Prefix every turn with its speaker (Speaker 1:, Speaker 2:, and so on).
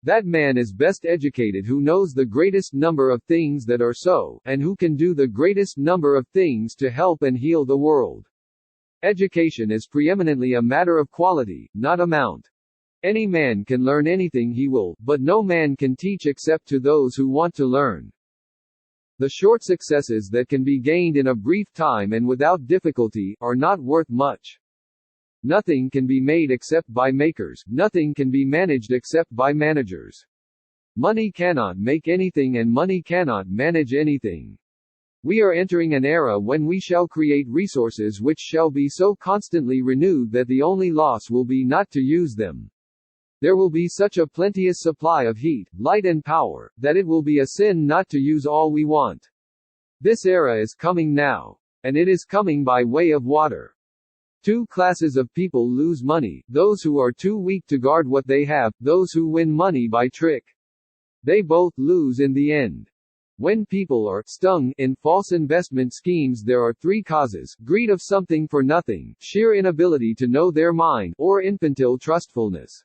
Speaker 1: That man is best educated who knows the greatest number of things that are so, and who can do the greatest number of things to help and heal the world. Education is preeminently a matter of quality, not amount. Any man can learn anything he will, but no man can teach except to those who want to learn. The short successes that can be gained in a brief time and without difficulty, are not worth much. Nothing can be made except by makers, nothing can be managed except by managers. Money cannot make anything and money cannot manage anything. We are entering an era when we shall create resources which shall be so constantly renewed that the only loss will be not to use them. There will be such a plenteous supply of heat, light and power, that it will be a sin not to use all we want. This era is coming now. And it is coming by way of water. Two classes of people lose money, those who are too weak to guard what they have, those who win money by trick. They both lose in the end. When people are stung in false investment schemes, there are three causes: greed of something for nothing, sheer inability to know their mind, or infantile trustfulness.